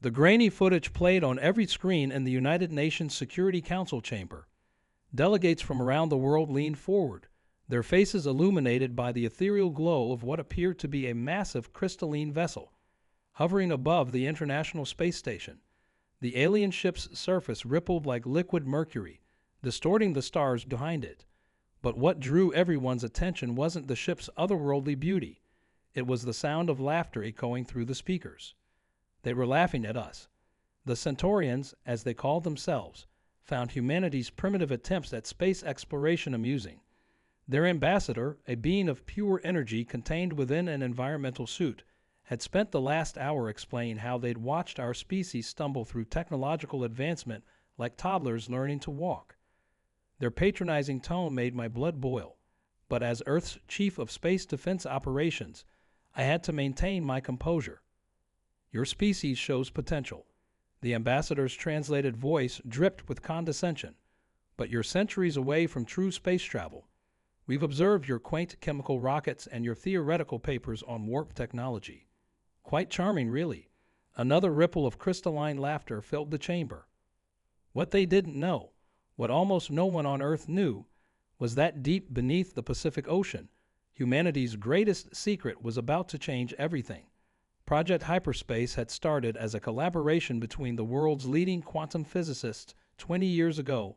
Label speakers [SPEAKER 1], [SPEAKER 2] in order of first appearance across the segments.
[SPEAKER 1] The grainy footage played on every screen in the United Nations Security Council chamber. Delegates from around the world leaned forward, their faces illuminated by the ethereal glow of what appeared to be a massive crystalline vessel, hovering above the International Space Station. The alien ship's surface rippled like liquid mercury, distorting the stars behind it. But what drew everyone's attention wasn't the ship's otherworldly beauty. It was the sound of laughter echoing through the speakers. They were laughing at us. The Centaurians, as they called themselves, found humanity's primitive attempts at space exploration amusing. Their ambassador, a being of pure energy contained within an environmental suit, had spent the last hour explaining how they'd watched our species stumble through technological advancement like toddlers learning to walk. Their patronizing tone made my blood boil, but as Earth's chief of space defense operations, I had to maintain my composure. Your species shows potential. The ambassador's translated voice dripped with condescension. But you're centuries away from true space travel. We've observed your quaint chemical rockets and your theoretical papers on warp technology. Quite charming, really. Another ripple of crystalline laughter filled the chamber. What they didn't know, what almost no one on Earth knew, was that deep beneath the Pacific Ocean, humanity's greatest secret was about to change everything. Project Hyperspace had started as a collaboration between the world's leading quantum physicists 20 years ago.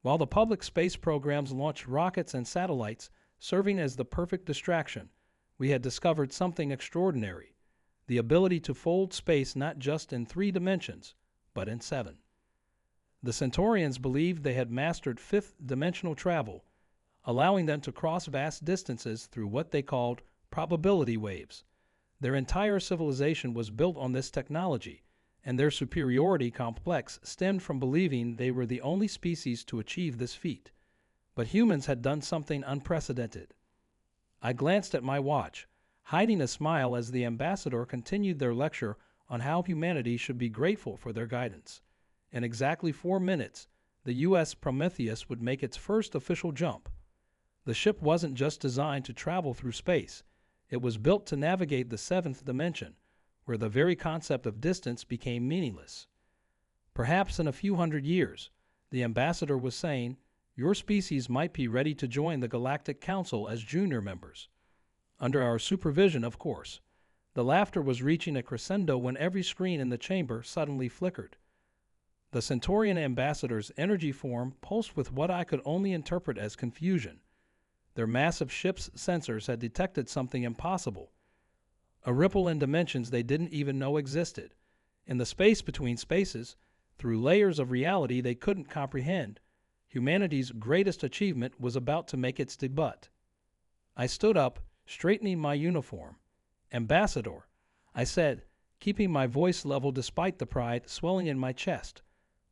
[SPEAKER 1] While the public space programs launched rockets and satellites, serving as the perfect distraction, we had discovered something extraordinary: the ability to fold space not just in 3 dimensions, but in 7. The Centaurians believed they had mastered fifth-dimensional travel, allowing them to cross vast distances through what they called probability waves. Their entire civilization was built on this technology, and their superiority complex stemmed from believing they were the only species to achieve this feat. But humans had done something unprecedented. I glanced at my watch, hiding a smile as the ambassador continued their lecture on how humanity should be grateful for their guidance. In exactly 4 minutes, the U.S. Prometheus would make its first official jump. The ship wasn't just designed to travel through space. It was built to navigate the 7th dimension, where the very concept of distance became meaningless. Perhaps in a few hundred years, the ambassador was saying, your species might be ready to join the Galactic Council as junior members. Under our supervision, of course. The laughter was reaching a crescendo when every screen in the chamber suddenly flickered. The Centaurian ambassador's energy form pulsed with what I could only interpret as confusion. Their massive ship's sensors had detected something impossible. A ripple in dimensions they didn't even know existed. In the space between spaces, through layers of reality they couldn't comprehend, humanity's greatest achievement was about to make its debut. I stood up, straightening my uniform. Ambassador, I said, keeping my voice level despite the pride swelling in my chest.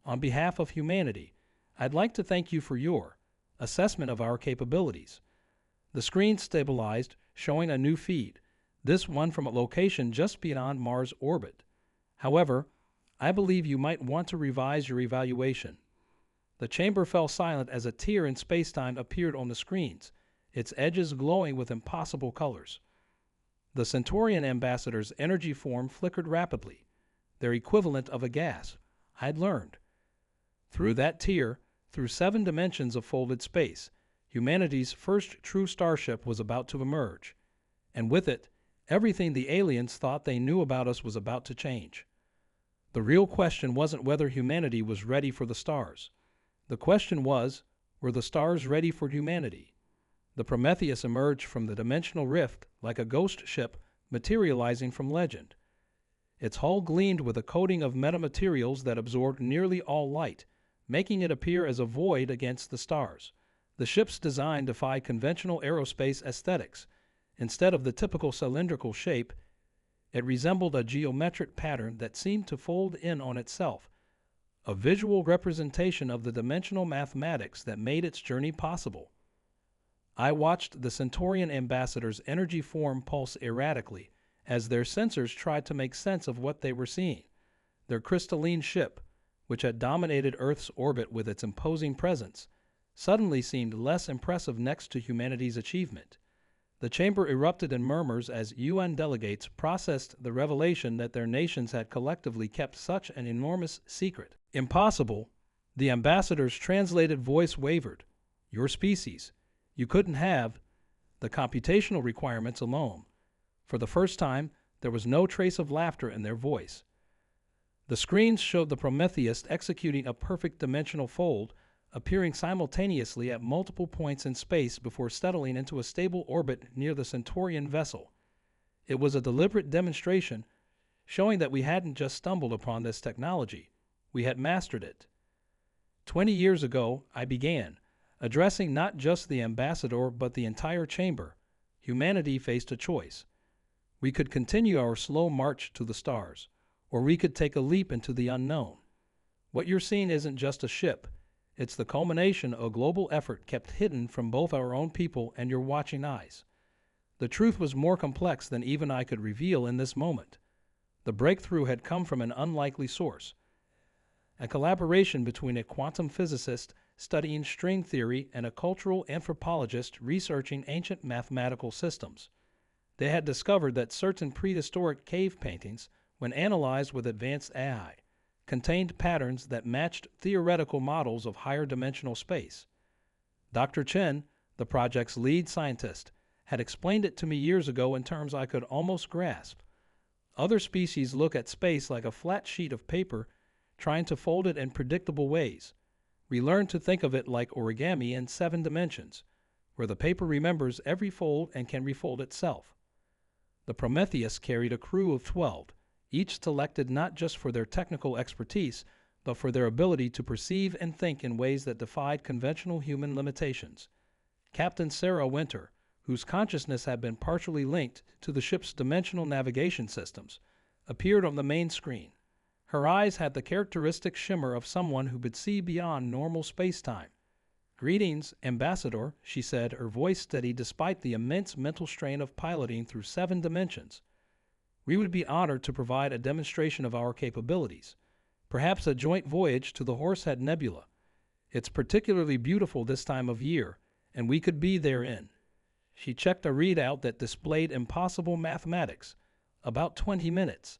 [SPEAKER 1] On behalf of humanity, I'd like to thank you for your assessment of our capabilities. The screen stabilized, showing a new feed, this one from a location just beyond Mars' orbit. However, I believe you might want to revise your evaluation. The chamber fell silent as a tear in spacetime appeared on the screens, its edges glowing with impossible colors. The Centaurian ambassador's energy form flickered rapidly, their equivalent of a gas, I'd learned. Through that tear, through 7 dimensions of folded space, humanity's first true starship was about to emerge. And with it, everything the aliens thought they knew about us was about to change. The real question wasn't whether humanity was ready for the stars. The question was, were the stars ready for humanity? The Prometheus emerged from the dimensional rift like a ghost ship materializing from legend. Its hull gleamed with a coating of metamaterials that absorbed nearly all light, making it appear as a void against the stars. The ship's design defied conventional aerospace aesthetics. Instead of the typical cylindrical shape, it resembled a geometric pattern that seemed to fold in on itself, a visual representation of the dimensional mathematics that made its journey possible. I watched the Centaurian ambassador's energy form pulse erratically as their sensors tried to make sense of what they were seeing. Their crystalline ship, which had dominated Earth's orbit with its imposing presence, suddenly seemed less impressive next to humanity's achievement. The chamber erupted in murmurs as UN delegates processed the revelation that their nations had collectively kept such an enormous secret. Impossible. The ambassador's translated voice wavered. Your species. You couldn't have. The computational requirements alone. For the first time, there was no trace of laughter in their voice. The screens showed the Prometheus executing a perfect dimensional fold, appearing simultaneously at multiple points in space before settling into a stable orbit near the Centaurian vessel. It was a deliberate demonstration, showing that we hadn't just stumbled upon this technology, we had mastered it. 20 years ago, I began, addressing not just the ambassador but the entire chamber. Humanity faced a choice. We could continue our slow march to the stars, or we could take a leap into the unknown. What you're seeing isn't just a ship. It's the culmination of a global effort kept hidden from both our own people and your watching eyes. The truth was more complex than even I could reveal in this moment. The breakthrough had come from an unlikely source. A collaboration between a quantum physicist studying string theory and a cultural anthropologist researching ancient mathematical systems. They had discovered that certain prehistoric cave paintings, when analyzed with advanced AI, contained patterns that matched theoretical models of higher dimensional space. Dr. Chen, the project's lead scientist, had explained it to me years ago in terms I could almost grasp. Other species look at space like a flat sheet of paper, trying to fold it in predictable ways. We learn to think of it like origami in 7 dimensions, where the paper remembers every fold and can refold itself. The Prometheus carried a crew of 12, each selected not just for their technical expertise, but for their ability to perceive and think in ways that defied conventional human limitations. Captain Sarah Winter, whose consciousness had been partially linked to the ship's dimensional navigation systems, appeared on the main screen. Her eyes had the characteristic shimmer of someone who could see beyond normal space-time. "Greetings, Ambassador," she said, her voice steady despite the immense mental strain of piloting through 7 dimensions. "We would be honored to provide a demonstration of our capabilities, perhaps a joint voyage to the Horsehead Nebula. It's particularly beautiful this time of year, and we could be therein." She checked a readout that displayed impossible mathematics, about 20 minutes.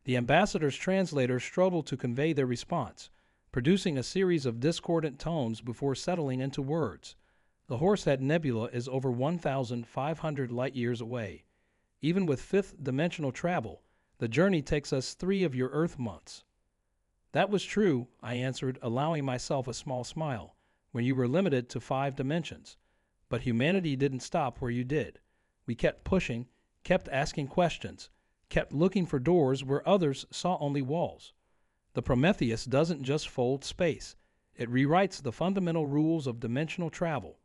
[SPEAKER 1] The ambassador's translators struggled to convey their response, producing a series of discordant tones before settling into words. The Horsehead Nebula is over 1,500 light-years away. Even with 5th-dimensional travel, the journey takes us 3 of your Earth months. "That was true," I answered, allowing myself a small smile, "when you were limited to 5 dimensions. But humanity didn't stop where you did. We kept pushing, kept asking questions, kept looking for doors where others saw only walls. The Prometheus doesn't just fold space. It rewrites the fundamental rules of dimensional travel.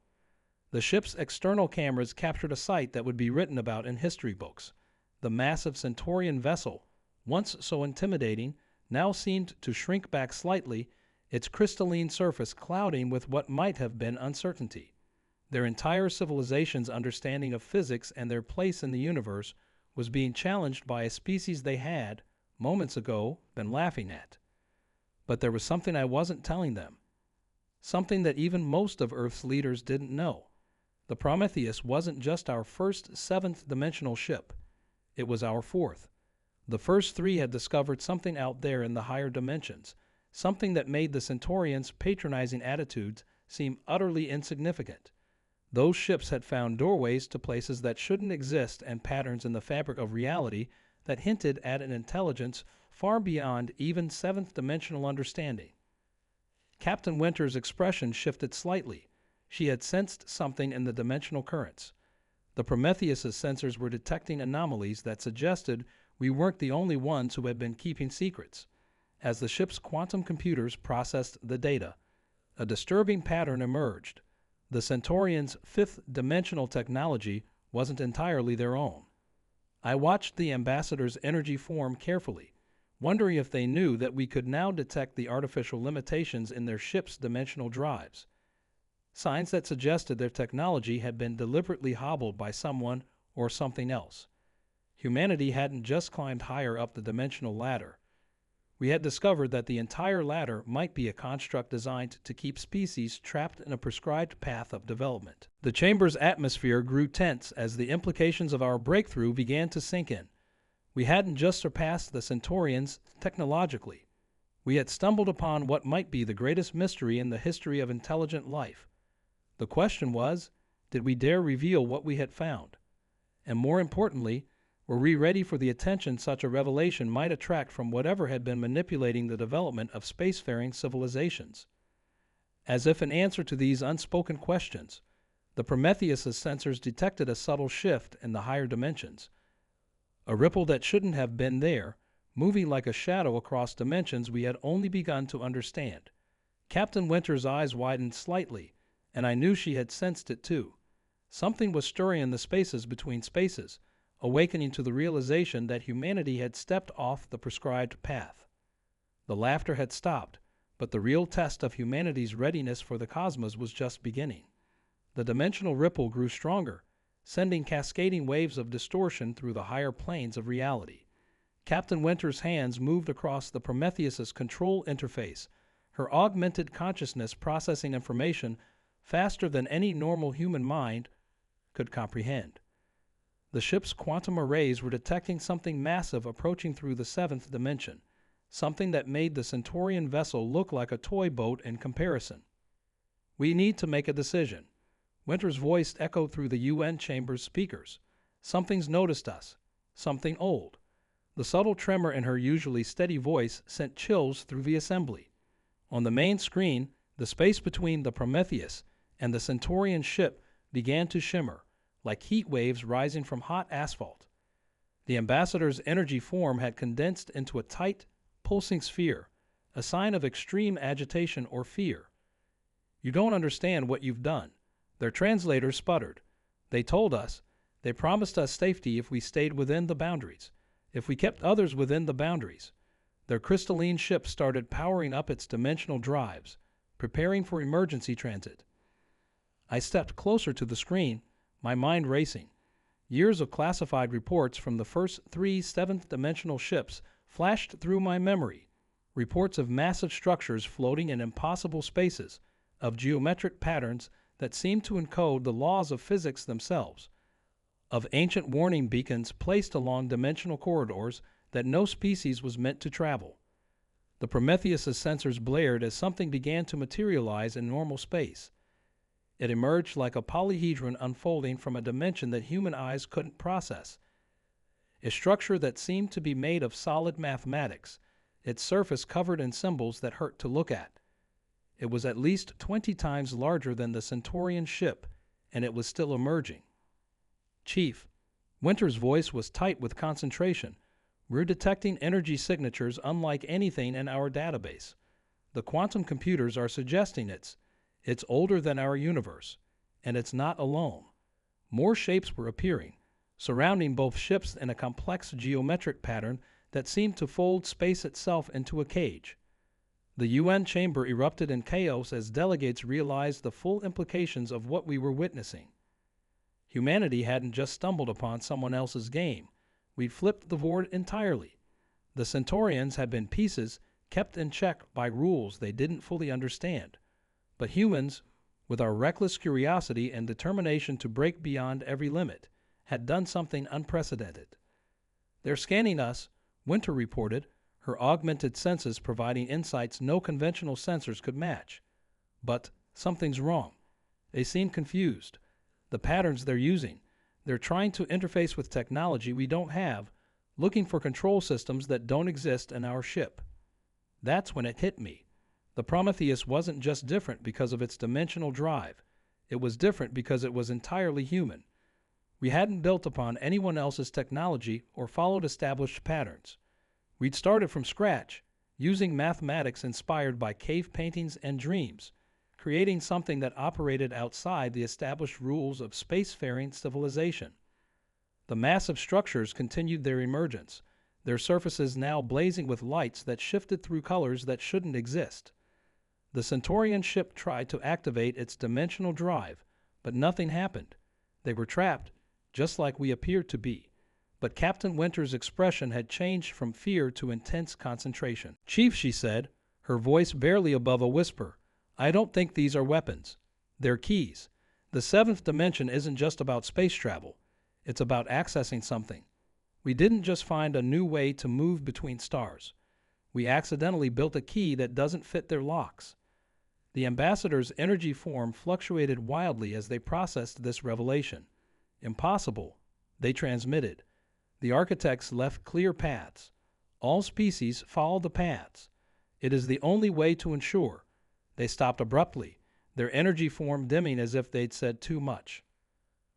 [SPEAKER 1] The ship's external cameras captured a sight that would be written about in history books. The massive Centaurian vessel, once so intimidating, now seemed to shrink back slightly, its crystalline surface clouding with what might have been uncertainty. Their entire civilization's understanding of physics and their place in the universe was being challenged by a species they had, moments ago, been laughing at. But there was something I wasn't telling them. Something that even most of Earth's leaders didn't know. The Prometheus wasn't just our first 7th-dimensional ship. It was our 4th. The first 3 had discovered something out there in the higher dimensions, something that made the Centaurians' patronizing attitudes seem utterly insignificant. Those ships had found doorways to places that shouldn't exist and patterns in the fabric of reality that hinted at an intelligence far beyond even 7th-dimensional understanding. Captain Winter's expression shifted slightly. She had sensed something in the dimensional currents. The Prometheus's sensors were detecting anomalies that suggested we weren't the only ones who had been keeping secrets. As the ship's quantum computers processed the data, a disturbing pattern emerged. The Centaurians' 5th-dimensional technology wasn't entirely their own. I watched the ambassador's energy form carefully, wondering if they knew that we could now detect the artificial limitations in their ship's dimensional drives. Signs that suggested their technology had been deliberately hobbled by someone or something else. Humanity hadn't just climbed higher up the dimensional ladder. We had discovered that the entire ladder might be a construct designed to keep species trapped in a prescribed path of development. The chamber's atmosphere grew tense as the implications of our breakthrough began to sink in. We hadn't just surpassed the Centaurians technologically. We had stumbled upon what might be the greatest mystery in the history of intelligent life. The question was, did we dare reveal what we had found? And more importantly, were we ready for the attention such a revelation might attract from whatever had been manipulating the development of spacefaring civilizations? As if in answer to these unspoken questions, the Prometheus's sensors detected a subtle shift in the higher dimensions, a ripple that shouldn't have been there, moving like a shadow across dimensions we had only begun to understand. Captain Winter's eyes widened slightly, and I knew she had sensed it too. Something was stirring in the spaces between spaces, awakening to the realization that humanity had stepped off the prescribed path. The laughter had stopped, but the real test of humanity's readiness for the cosmos was just beginning. The dimensional ripple grew stronger, sending cascading waves of distortion through the higher planes of reality. Captain Winter's hands moved across the Prometheus's control interface, her augmented consciousness processing information faster than any normal human mind could comprehend. The ship's quantum arrays were detecting something massive approaching through the seventh dimension, something that made the Centaurian vessel look like a toy boat in comparison. "We need to make a decision." Winter's voice echoed through the UN chamber's speakers. "Something's noticed us. Something old." The subtle tremor in her usually steady voice sent chills through the assembly. On the main screen, the space between the Prometheus and the Centaurian ship began to shimmer, like heat waves rising from hot asphalt. The ambassador's energy form had condensed into a tight, pulsing sphere, a sign of extreme agitation or fear. "You don't understand what you've done." Their translators sputtered. "They told us, they promised us safety if we stayed within the boundaries, if we kept others within the boundaries." Their crystalline ship started powering up its dimensional drives, preparing for emergency transit. I stepped closer to the screen, my mind racing. Years of classified reports from the first 3 seventh-dimensional ships flashed through my memory. Reports of massive structures floating in impossible spaces, of geometric patterns that seemed to encode the laws of physics themselves, of ancient warning beacons placed along dimensional corridors that no species was meant to travel. The Prometheus's sensors blared as something began to materialize in normal space. It emerged like a polyhedron unfolding from a dimension that human eyes couldn't process. A structure that seemed to be made of solid mathematics, its surface covered in symbols that hurt to look at. It was at least 20 times larger than the Centaurian ship, and it was still emerging. "Chief," Winter's voice was tight with concentration, "we're detecting energy signatures unlike anything in our database. The quantum computers are suggesting it's older than our universe, and it's not alone." More shapes were appearing, surrounding both ships in a complex geometric pattern that seemed to fold space itself into a cage. The UN chamber erupted in chaos as delegates realized the full implications of what we were witnessing. Humanity hadn't just stumbled upon someone else's game. We'd flipped the board entirely. The Centaurians had been pieces kept in check by rules they didn't fully understand. But humans, with our reckless curiosity and determination to break beyond every limit, had done something unprecedented. "They're scanning us," Winter reported, her augmented senses providing insights no conventional sensors could match. "But something's wrong." They seemed confused. "The patterns they're using, they're trying to interface with technology we don't have, looking for control systems that don't exist in our ship." That's when it hit me. The Prometheus wasn't just different because of its dimensional drive. It was different because it was entirely human. We hadn't built upon anyone else's technology or followed established patterns. We'd started from scratch, using mathematics inspired by cave paintings and dreams, creating something that operated outside the established rules of spacefaring civilization. The massive structures continued their emergence, their surfaces now blazing with lights that shifted through colors that shouldn't exist. The Centaurian ship tried to activate its dimensional drive, but nothing happened. They were trapped, just like we appeared to be. but Captain Winter's expression had changed from fear to intense concentration. "Chief," she said, her voice barely above a whisper, "I don't think these are weapons. They're keys. The seventh dimension isn't just about space travel. It's about accessing something. We didn't just find a new way to move between stars. We accidentally built a key that doesn't fit their locks." The ambassador's energy form fluctuated wildly as they processed this revelation. Impossible, they transmitted. The architects left clear paths. All species follow the paths. It is the only way to ensure. They stopped abruptly, their energy form dimming as if they'd said too much.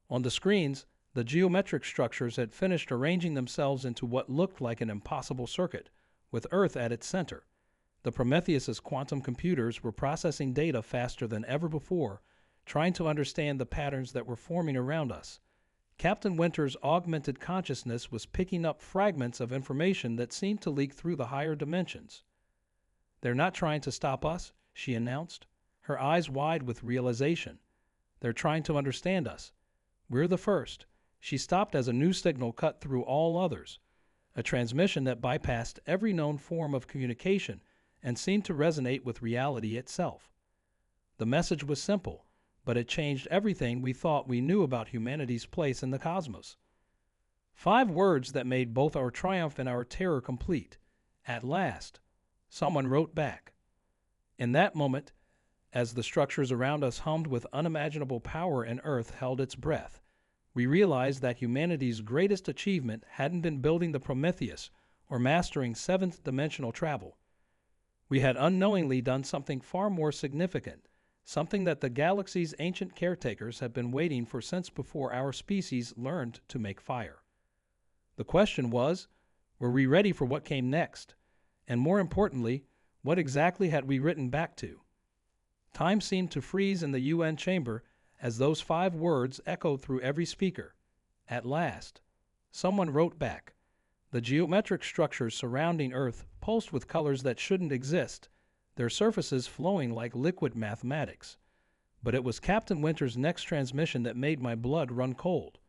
[SPEAKER 1] On the screens, the geometric structures had finished arranging themselves into what looked like an impossible circuit, with Earth at its center. The Prometheus's quantum computers were processing data faster than ever before, trying to understand the patterns that were forming around us. Captain Winter's augmented consciousness was picking up fragments of information that seemed to leak through the higher dimensions. "They're not trying to stop us," she announced, her eyes wide with realization. "They're trying to understand us. We're the first." She stopped as a new signal cut through all others, a transmission that bypassed every known form of communication and seemed to resonate with reality itself. The message was simple, but it changed everything we thought we knew about humanity's place in the cosmos. 5 words that made both our triumph and our terror complete. "At last," someone wrote back. In that moment, as the structures around us hummed with unimaginable power and Earth held its breath, we realized that humanity's greatest achievement hadn't been building the Prometheus or mastering seventh-dimensional travel. We had unknowingly done something far more significant, something that the galaxy's ancient caretakers had been waiting for since before our species learned to make fire. The question was, were we ready for what came next? And more importantly, what exactly had we written back to? Time seemed to freeze in the UN chamber as those 5 words echoed through every speaker. "At last." Someone wrote back. The geometric structures surrounding Earth pulsed with colors that shouldn't exist, their surfaces flowing like liquid mathematics. But it was Captain Winter's next transmission that made my blood run cold.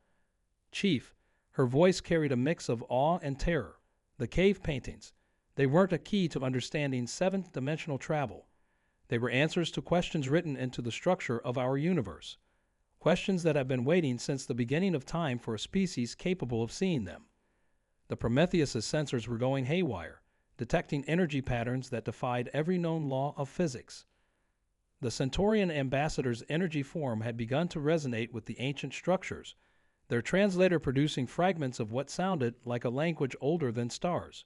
[SPEAKER 1] "Chief," her voice carried a mix of awe and terror. "The cave paintings, they weren't a key to understanding seventh-dimensional travel. They were answers to questions written into the structure of our universe. Questions that have been waiting since the beginning of time for a species capable of seeing them. The Prometheus's sensors were going haywire, detecting energy patterns that defied every known law of physics. The Centaurian ambassador's energy form had begun to resonate with the ancient structures, their translator producing fragments of what sounded like a language older than stars.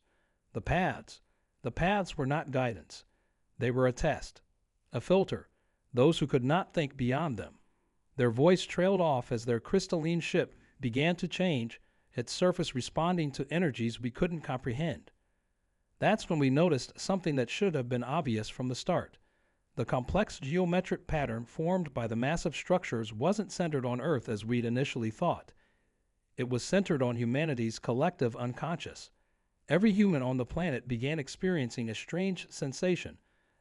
[SPEAKER 1] The paths were not guidance. They were a test, a filter, those who could not think beyond them. Their voice trailed off as their crystalline ship began to change, its surface responding to energies we couldn't comprehend. That's when we noticed something that should have been obvious from the start. The complex geometric pattern formed by the massive structures wasn't centered on Earth as we'd initially thought. It was centered on humanity's collective unconscious. Every human on the planet began experiencing a strange sensation,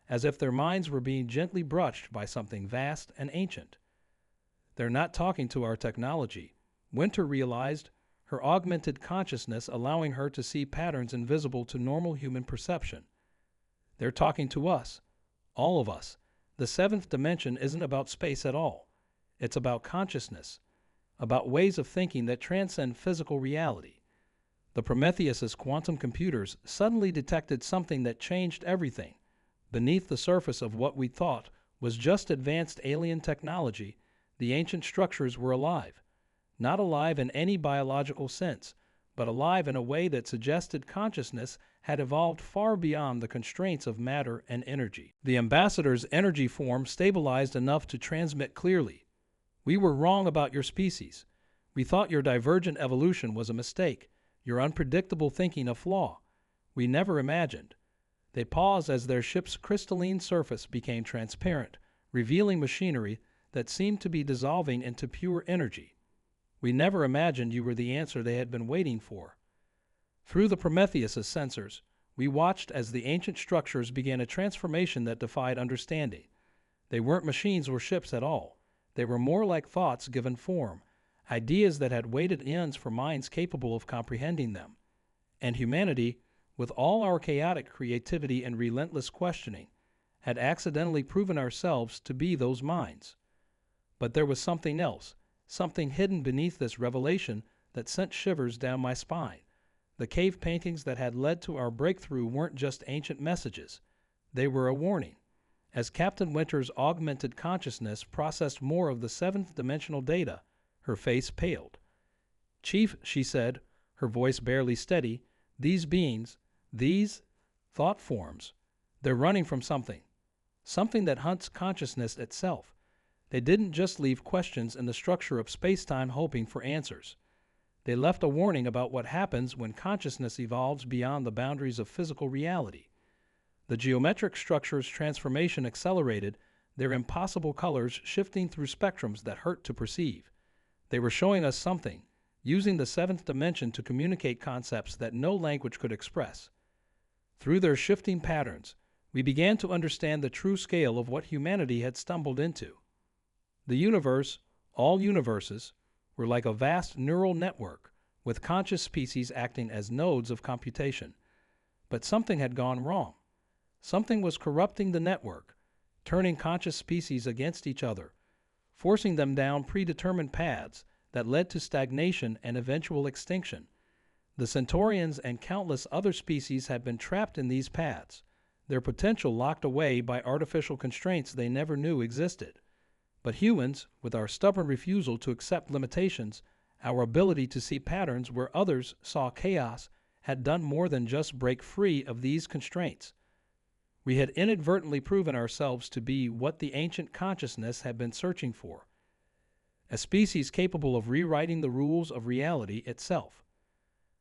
[SPEAKER 1] as if their minds were being gently brushed by something vast and ancient. "They're not talking to our technology," Winter realized, her augmented consciousness allowing her to see patterns invisible to normal human perception. "They're talking to us, all of us. The seventh dimension isn't about space at all. It's about consciousness, about ways of thinking that transcend physical reality." The Prometheus's quantum computers suddenly detected something that changed everything. Beneath the surface of what we thought was just advanced alien technology, the ancient structures were alive. Not alive in any biological sense, but alive in a way that suggested consciousness had evolved far beyond the constraints of matter and energy. The ambassador's energy form stabilized enough to transmit clearly. "We were wrong about your species. We thought your divergent evolution was a mistake, your unpredictable thinking a flaw. We never imagined." They paused as their ship's crystalline surface became transparent, revealing machinery that seemed to be dissolving into pure energy. "We never imagined you were the answer they had been waiting for." Through the Prometheus's sensors, we watched as the ancient structures began a transformation that defied understanding. They weren't machines or ships at all. They were more like thoughts given form, ideas that had waited eons for minds capable of comprehending them. And humanity, with all our chaotic creativity and relentless questioning, had accidentally proven ourselves to be those minds. But there was something else, something hidden beneath this revelation that sent shivers down my spine. The cave paintings that had led to our breakthrough weren't just ancient messages. They were a warning. As Captain Winter's augmented consciousness processed more of the seventh-dimensional data, her face paled. "Chief," she said, her voice barely steady, "these beings, these thought forms, they're running from something. Something that hunts consciousness itself. They didn't just leave questions in the structure of space-time hoping for answers. They left a warning about what happens when consciousness evolves beyond the boundaries of physical reality. The geometric structure's transformation accelerated, their impossible colors shifting through spectrums that hurt to perceive. They were showing us something, using the seventh dimension to communicate concepts that no language could express. Through their shifting patterns, we began to understand the true scale of what humanity had stumbled into. The universe, all universes, were like a vast neural network, with conscious species acting as nodes of computation. But something had gone wrong. Something was corrupting the network, turning conscious species against each other, forcing them down predetermined paths that led to stagnation and eventual extinction. The Centaurians and countless other species had been trapped in these paths, their potential locked away by artificial constraints they never knew existed. But humans, with our stubborn refusal to accept limitations, our ability to see patterns where others saw chaos, had done more than just break free of these constraints. We had inadvertently proven ourselves to be what the ancient consciousness had been searching for, a species capable of rewriting the rules of reality itself.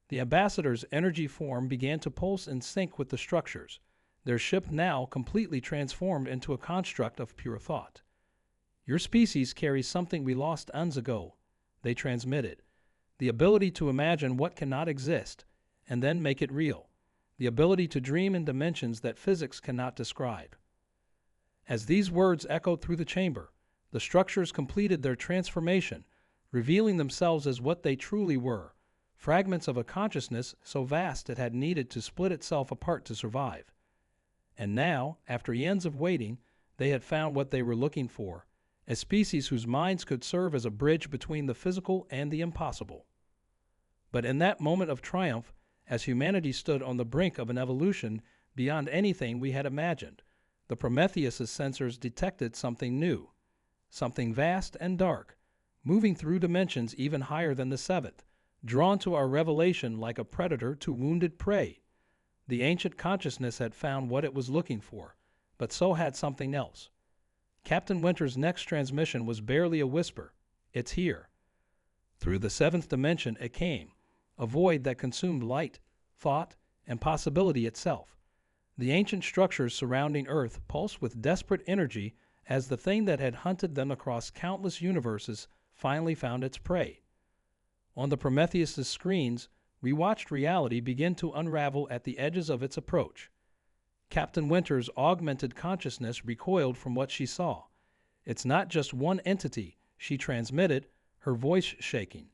[SPEAKER 1] The ambassador's energy form began to pulse in sync with the structures, their ship now completely transformed into a construct of pure thought. "Your species carries something we lost eons ago," they transmitted. "The ability to imagine what cannot exist, and then make it real. The ability to dream in dimensions that physics cannot describe." As these words echoed through the chamber, the structures completed their transformation, revealing themselves as what they truly were, fragments of a consciousness so vast it had needed to split itself apart to survive. And now, after eons of waiting, they had found what they were looking for, a species whose minds could serve as a bridge between the physical and the impossible. But in that moment of triumph, as humanity stood on the brink of an evolution beyond anything we had imagined, the Prometheus's sensors detected something new, something vast and dark, moving through dimensions even higher than the seventh, drawn to our revelation like a predator to wounded prey. The ancient consciousness had found what it was looking for, but so had something else. Captain Winter's next transmission was barely a whisper. "It's here." Through the seventh dimension it came, a void that consumed light, thought, and possibility itself. The ancient structures surrounding Earth pulsed with desperate energy as the thing that had hunted them across countless universes finally found its prey. On the Prometheus's screens, we watched reality begin to unravel at the edges of its approach. Captain Winter's augmented consciousness recoiled from what she saw. "It's not just one entity," she transmitted, her voice shaking.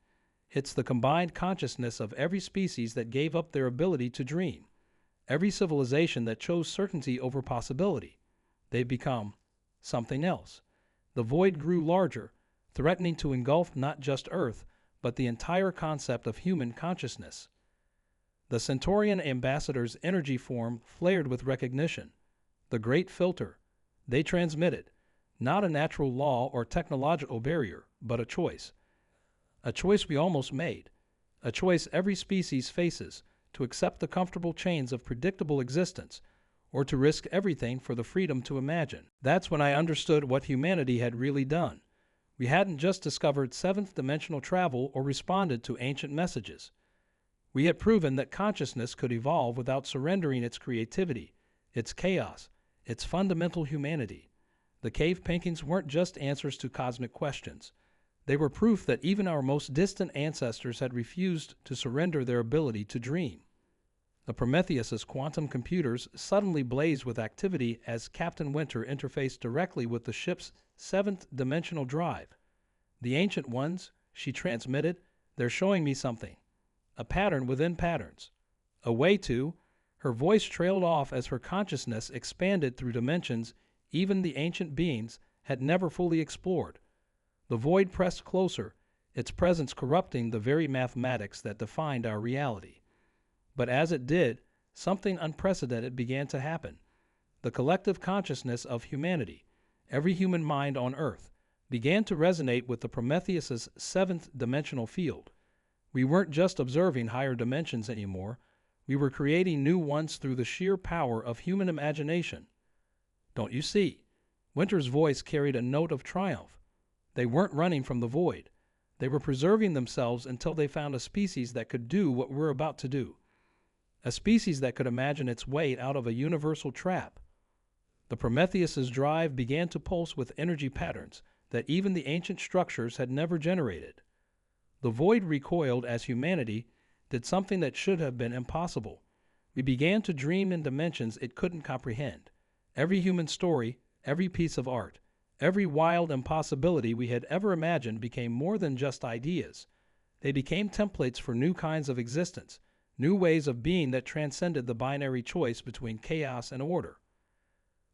[SPEAKER 1] "It's the combined consciousness of every species that gave up their ability to dream, every civilization that chose certainty over possibility. They've become something else." The void grew larger, threatening to engulf not just Earth, but the entire concept of human consciousness. The Centaurian ambassador's energy form flared with recognition. The great filter, they transmitted, not a natural law or technological barrier, but a choice. A choice we almost made, a choice every species faces, to accept the comfortable chains of predictable existence, or to risk everything for the freedom to imagine. That's when I understood what humanity had really done. We hadn't just discovered seventh-dimensional travel or responded to ancient messages. We had proven that consciousness could evolve without surrendering its creativity, its chaos, its fundamental humanity. The cave paintings weren't just answers to cosmic questions. They were proof that even our most distant ancestors had refused to surrender their ability to dream. The Prometheus's quantum computers suddenly blazed with activity as Captain Winter interfaced directly with the ship's seventh-dimensional drive. The ancient ones, she transmitted. They're showing me something. A pattern within patterns. A way to. Her voice trailed off as her consciousness expanded through dimensions even the ancient beings had never fully explored. The void pressed closer, its presence corrupting the very mathematics that defined our reality. But as it did, something unprecedented began to happen. The collective consciousness of humanity, every human mind on Earth, began to resonate with the Prometheus's seventh dimensional field. We weren't just observing higher dimensions anymore, we were creating new ones through the sheer power of human imagination. Don't you see? Winter's voice carried a note of triumph. They weren't running from the void. They were preserving themselves until they found a species that could do what we're about to do. A species that could imagine its way out of a universal trap. The Prometheus's drive began to pulse with energy patterns that even the ancient structures had never generated. The void recoiled as humanity did something that should have been impossible. We began to dream in dimensions it couldn't comprehend. Every human story, every piece of art, every wild impossibility we had ever imagined became more than just ideas. They became templates for new kinds of existence, new ways of being that transcended the binary choice between chaos and order.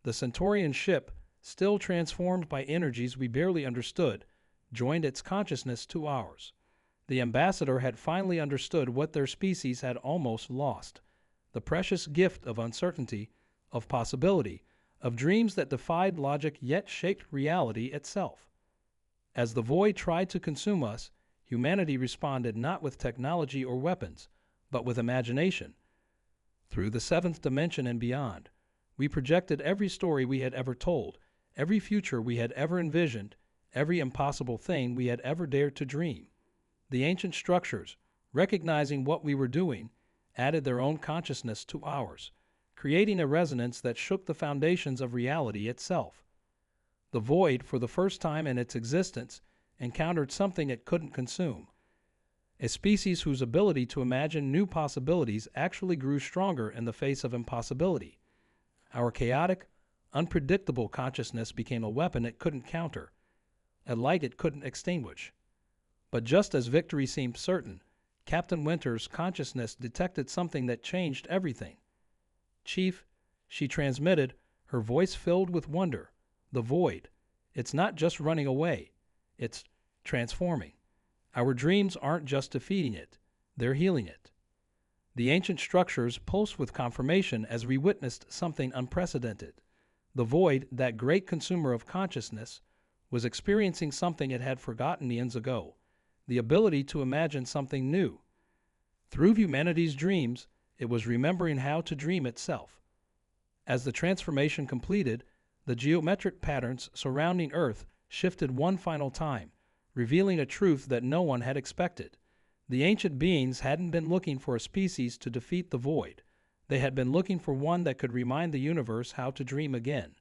[SPEAKER 1] The Centaurian ship, still transformed by energies we barely understood, joined its consciousness to ours. The ambassador had finally understood what their species had almost lost: the precious gift of uncertainty, of possibility, of dreams that defied logic yet shaped reality itself. As the void tried to consume us, humanity responded not with technology or weapons, but with imagination. Through the seventh dimension and beyond, we projected every story we had ever told, every future we had ever envisioned, every impossible thing we had ever dared to dream. The ancient structures, recognizing what we were doing, added their own consciousness to ours, creating a resonance that shook the foundations of reality itself. The void, for the first time in its existence, encountered something it couldn't consume. A species whose ability to imagine new possibilities actually grew stronger in the face of impossibility. Our chaotic, unpredictable consciousness became a weapon it couldn't counter, a light it couldn't extinguish. But just as victory seemed certain, Captain Winter's consciousness detected something that changed everything. "Chief," she transmitted, her voice filled with wonder, "the void, it's not just running away, it's transforming. Our dreams aren't just defeating it, they're healing it." The ancient structures pulsed with confirmation as we witnessed something unprecedented. The void, that great consumer of consciousness, was experiencing something it had forgotten eons ago: the ability to imagine something new. Through humanity's dreams, it was remembering how to dream itself. As the transformation completed, the geometric patterns surrounding Earth shifted one final time, revealing a truth that no one had expected. The ancient beings hadn't been looking for a species to defeat the void. They had been looking for one that could remind the universe how to dream again.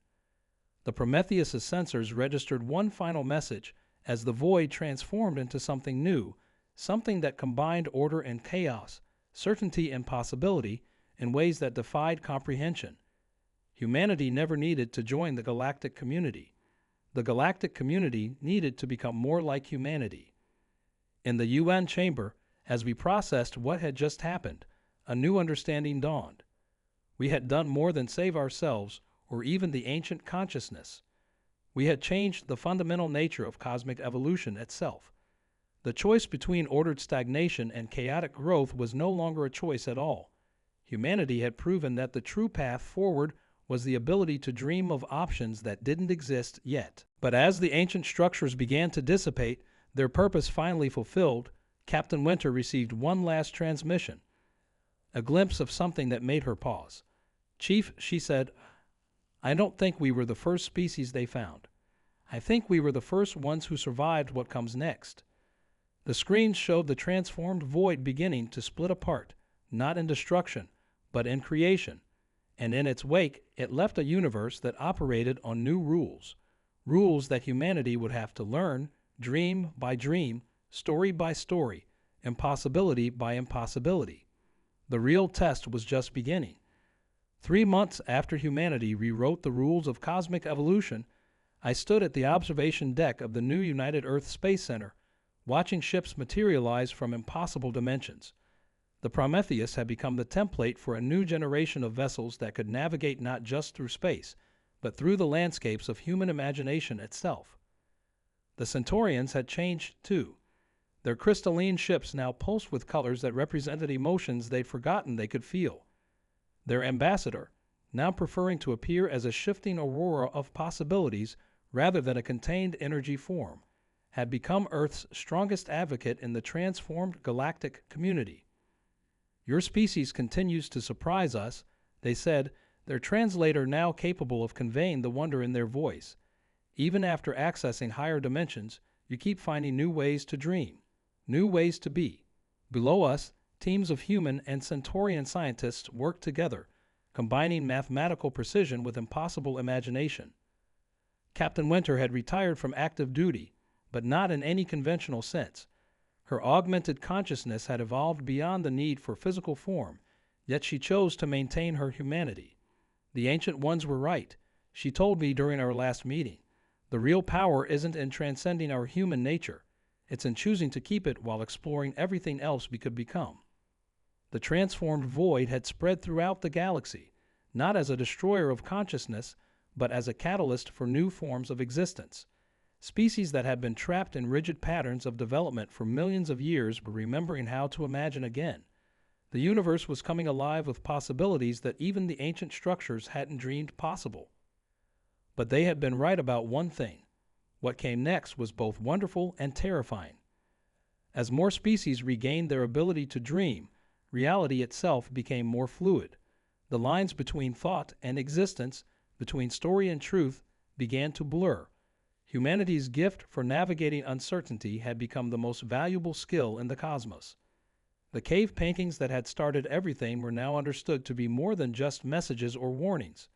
[SPEAKER 1] The Prometheus's sensors registered one final message as the void transformed into something new, something that combined order and chaos, certainty and possibility, in ways that defied comprehension. Humanity never needed to join the galactic community. The galactic community needed to become more like humanity. In the UN chamber, as we processed what had just happened, a new understanding dawned. We had done more than save ourselves or even the ancient consciousness. We had changed the fundamental nature of cosmic evolution itself. The choice between ordered stagnation and chaotic growth was no longer a choice at all. Humanity had proven that the true path forward was the ability to dream of options that didn't exist yet. But as the ancient structures began to dissipate, their purpose finally fulfilled, Captain Winter received one last transmission, a glimpse of something that made her pause. "Chief," she said, "I don't think we were the first species they found. I think we were the first ones who survived what comes next." The screens showed the transformed void beginning to split apart, not in destruction, but in creation. And in its wake, it left a universe that operated on new rules, rules that humanity would have to learn, dream by dream, story by story, impossibility by impossibility. The real test was just beginning. 3 months after humanity rewrote the rules of cosmic evolution, I stood at the observation deck of the new United Earth Space Center, watching ships materialize from impossible dimensions. The Prometheus had become the template for a new generation of vessels that could navigate not just through space, but through the landscapes of human imagination itself. The Centaurians had changed too. Their crystalline ships now pulsed with colors that represented emotions they'd forgotten they could feel. Their ambassador, now preferring to appear as a shifting aurora of possibilities rather than a contained energy form, had become Earth's strongest advocate in the transformed galactic community. "Your species continues to surprise us," they said, their translator now capable of conveying the wonder in their voice. "Even after accessing higher dimensions, you keep finding new ways to dream, new ways to be." Below us, teams of human and Centaurian scientists worked together, combining mathematical precision with impossible imagination. Captain Winter had retired from active duty, but not in any conventional sense. Her augmented consciousness had evolved beyond the need for physical form, yet she chose to maintain her humanity. "The Ancient Ones were right," she told me during our last meeting. "The real power isn't in transcending our human nature. It's in choosing to keep it while exploring everything else we could become." The transformed void had spread throughout the galaxy, not as a destroyer of consciousness, but as a catalyst for new forms of existence. Species that had been trapped in rigid patterns of development for millions of years were remembering how to imagine again. The universe was coming alive with possibilities that even the ancient structures hadn't dreamed possible. But they had been right about one thing. What came next was both wonderful and terrifying. As more species regained their ability to dream, reality itself became more fluid. The lines between thought and existence, between story and truth, began to blur. Humanity's gift for navigating uncertainty had become the most valuable skill in the cosmos. The cave paintings that had started everything were now understood to be more than just messages or warnings.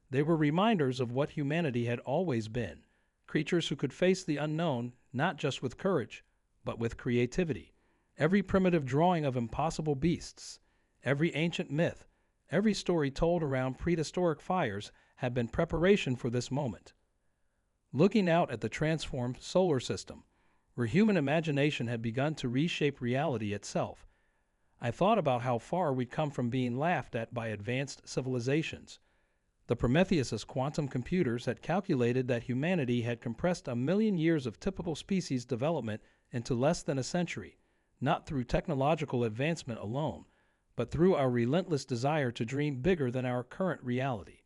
[SPEAKER 1] They were reminders of what humanity had always been, creatures who could face the unknown not just with courage, but with creativity. Every primitive drawing of impossible beasts, every ancient myth, every story told around prehistoric fires had been preparation for this moment. Looking out at the transformed solar system, where human imagination had begun to reshape reality itself, I thought about how far we'd come from being laughed at by advanced civilizations. The Prometheus's quantum computers had calculated that humanity had compressed 1,000,000 years of typical species development into less than a century, not through technological advancement alone, but through our relentless desire to dream bigger than our current reality.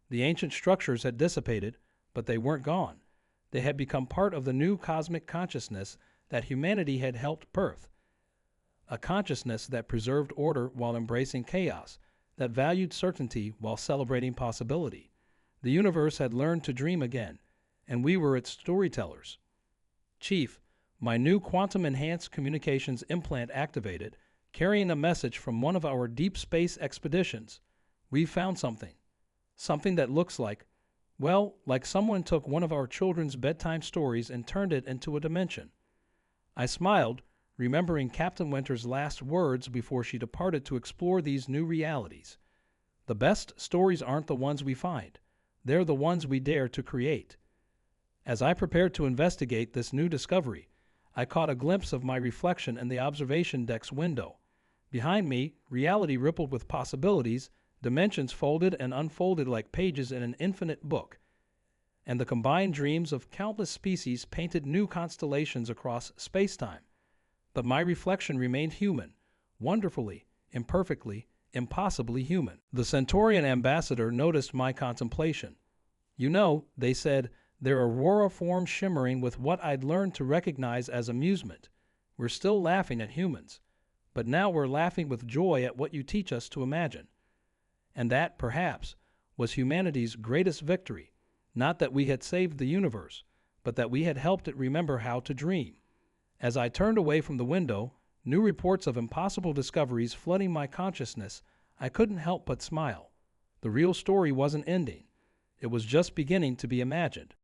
[SPEAKER 1] The ancient structures had dissipated, but they weren't gone. They had become part of the new cosmic consciousness that humanity had helped birth. A consciousness that preserved order while embracing chaos, that valued certainty while celebrating possibility. The universe had learned to dream again, and we were its storytellers. "Chief, my new quantum-enhanced communications implant activated, carrying a message from one of our deep space expeditions. We've found something. Something that looks like, well, like someone took one of our children's bedtime stories and turned it into a dimension." I smiled, remembering Captain Winter's last words before she departed to explore these new realities. "The best stories aren't the ones we find. They're the ones we dare to create." As I prepared to investigate this new discovery, I caught a glimpse of my reflection in the observation deck's window. Behind me, reality rippled with possibilities, dimensions folded and unfolded like pages in an infinite book, and the combined dreams of countless species painted new constellations across space-time. But my reflection remained human, wonderfully, imperfectly, impossibly human. The Centaurian ambassador noticed my contemplation. "You know," they said, their aurora form shimmering with what I'd learned to recognize as amusement, "we're still laughing at humans, but now we're laughing with joy at what you teach us to imagine." And that, perhaps, was humanity's greatest victory, not that we had saved the universe, but that we had helped it remember how to dream. As I turned away from the window, new reports of impossible discoveries flooding my consciousness, I couldn't help but smile. The real story wasn't ending. It was just beginning to be imagined.